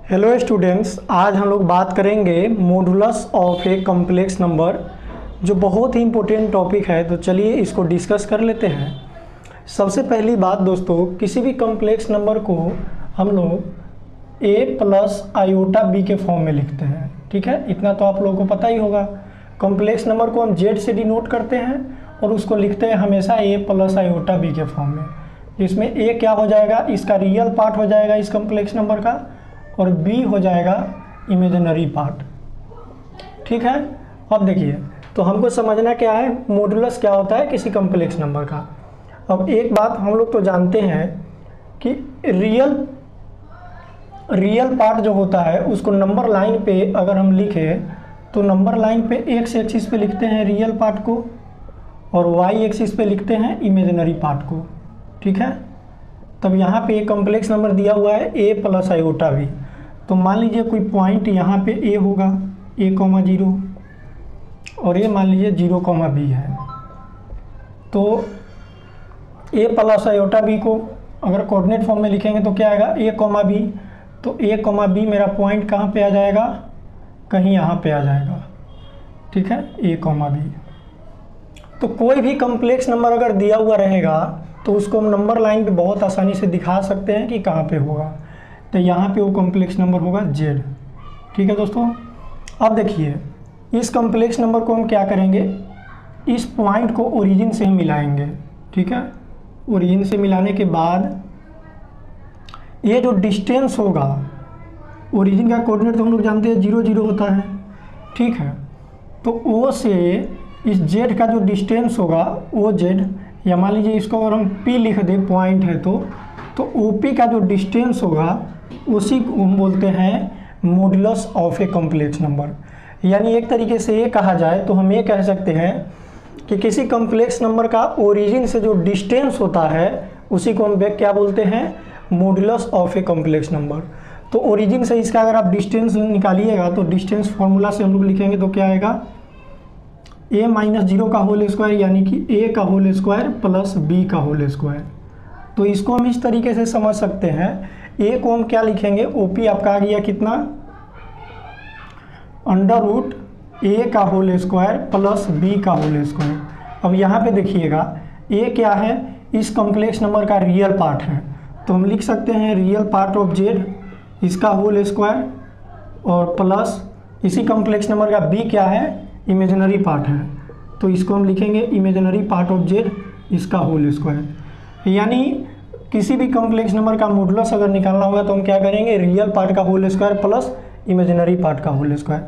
Hello students, आज हम लोग बात करेंगे modulus of a complex number, जो बहुत ही इम्पोर्टेंट टॉपिक है। तो चलिए इसको डिस्कस कर लेते हैं। सबसे पहली बात दोस्तों, किसी भी कॉम्प्लेक्स नंबर को हम लोग a प्लस आयोटा b के फॉर्म में लिखते हैं। ठीक है, इतना तो आप लोगों को पता ही होगा। कॉम्प्लेक्स नंबर को हम z से डिनोट करते हैं और उसको लिखते हैं हमेशा a प्लस आयोटा b के फॉर्म में, जिसमें a क्या हो जाएगा, इसका रियल पार्ट हो जाएगा इस कॉम्प्लेक्स नंबर का, और b हो जाएगा इमेजिनरी पार्ट। ठीक है, अब देखिए, तो हमको समझना क्या है, मॉडुलस क्या होता है किसी कॉम्प्लेक्स नंबर का। अब एक बात हम लोग तो जानते हैं कि रियल पार्ट जो होता है उसको नंबर लाइन पे अगर हम लिखें तो नंबर लाइन पे एक्स एक्सिस पे लिखते हैं रियल पार्ट को और वाई एक्सिस पे लिखते हैं इमेजिनरी पार्ट को। ठीक है, तब यहाँ पे एक कॉम्प्लेक्स नंबर दिया हुआ है a प्लस आयोटा b। तो मान लीजिए कोई पॉइंट यहाँ पे a होगा, a,0, और ये मान लीजिए 0,b है। तो a प्लस आयोटा b को अगर कोऑर्डिनेट फॉर्म में लिखेंगे तो क्या आएगा, a,b। तो a,b मेरा पॉइंट कहाँ पे आ जाएगा, कहीं यहाँ पे आ जाएगा। ठीक है, a,b। तो कोई भी कॉम्प्लेक्स नंबर अगर दिया हुआ रहेगा तो उसको हम नंबर लाइन पे बहुत आसानी से दिखा सकते हैं कि कहाँ पे होगा। तो यहाँ पे वो कॉम्प्लेक्स नंबर होगा z। ठीक है दोस्तों, अब देखिए इस कॉम्प्लेक्स नंबर को हम क्या करेंगे, इस पॉइंट को ओरिजिन से ही मिलाएंगे। ठीक है, ओरिजिन से मिलाने के बाद ये जो डिस्टेंस होगा, ओरिजिन का कोऑर्डिनेट तो हम लोग जानते हैं 0, 0 होता है। ठीक है, तो O से इस z का जो डिस्टेंस होगा OZ, या मान लीजिए इसको अगर हम P लिख दें, पॉइंट है तो OP का जो डिस्टेंस होगा उसी को हम बोलते हैं modulus of a complex number. यानी एक तरीके से ये कहा जाए तो हम ये कह सकते हैं कि किसी कॉम्प्लेक्स नंबर का ओरिजिन से जो डिस्टेंस होता है उसी को हम क्या बोलते हैं, modulus of a complex number. तो ओरिजिन से इसका अगर आप डिस्टेंस निकालिएगा तो डिस्टेंस फॉर्मूला से हम लोग लिखेंगे तो क्या आएगा, a माइनस 0 का होल स्क्वायर, यानी कि a का होल स्क्वायर प्लस b का होल स्क्वायर। तो इसको हम इस तरीके से समझ सकते हैं, a को हम क्या लिखेंगे, OP आपका आ गया कितना, अंडर रूट a का होल स्क्वायर प्लस b का होल स्क्वायर। अब यहाँ पे देखिएगा a क्या है, इस कॉम्प्लेक्स नंबर का रियल पार्ट है, तो हम लिख सकते हैं रियल पार्ट ऑफ z, इसका होल स्क्वायर, और प्लस इसी कॉम्प्लेक्स नंबर का b क्या है, इमेजिनरी पार्ट है, तो इसको हम लिखेंगे इमेजिनरी पार्ट ऑफ z, इसका होल स्क्वायर। यानी किसी भी कॉम्प्लेक्स नंबर का मॉडुलस अगर निकालना होगा तो हम क्या करेंगे, रियल पार्ट का whole square plus imaginary part का होल स्क्वायर।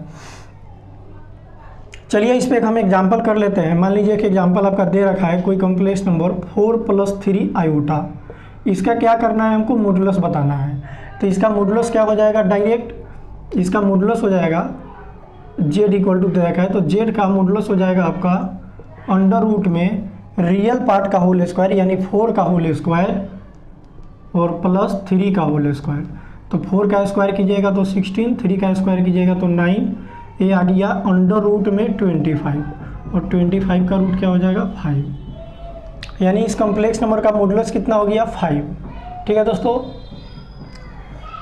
चलिए इस पे हम एग्जांपल कर लेते हैं। मान लीजिए कि एग्जांपल आपका दे रखा है कोई कॉम्प्लेक्स नंबर 4 + 3 आयोटा, इसका क्या करना है, हमको मॉडुलस बताना है। तो इसका मॉडुलस क्या हो जाएगा, डायरेक्ट इसका मॉडुलस हो जाएगा z इक्वल टू दे रखा है, तो z का मॉडुलस हो जाएगा आपका अंडर रूट में रियल पार्ट का होल स्क्वायर, यानी 4 का होल स्क्वायर और प्लस 3 का होल स्क्वायर। तो 4 का स्क्वायर कीजिएगा तो 16, 3 का स्क्वायर कीजिएगा तो 9, ये आ गया अंडर रूट में 25, और 25 का रूट क्या हो जाएगा, 5। यानी इस कॉम्प्लेक्स नंबर का मॉडुलस कितना हो गया, 5। ठीक है दोस्तों,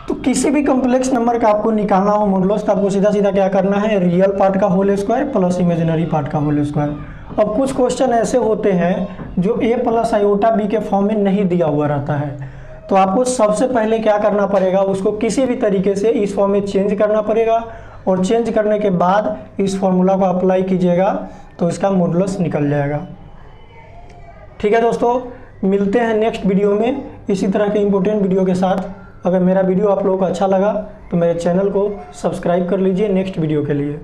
तो किसी भी कॉम्प्लेक्स नंबर का आपको निकालना हो मॉडुलस, तो आपको सीधा सीधा क्या करना है, रियल पार्ट का whole square plus imaginary part का होल स्क्वायर। अब कुछ क्वेश्चन ऐसे होते हैं जो a प्लस आयोटा b के फॉर्म में नहीं दिया हुआ रहता है, तो आपको सबसे पहले क्या करना पड़ेगा, उसको किसी भी तरीके से इस फॉर्म में चेंज करना पड़ेगा, और चेंज करने के बाद इस फॉर्मूला को अप्लाई कीजिएगा तो इसका मॉडुलस निकल जाएगा। ठीक है दोस्तों, मिलते हैं नेक्स्ट वीडियो में इसी तरह के इंपॉर्टेंट वीडियो के साथ। अगर मेरा वीडियो आप लोगों को अच्छा लगा तो मेरे चैनल को सब्सक्राइब कर लीजिए नेक्स्ट वीडियो के लिए।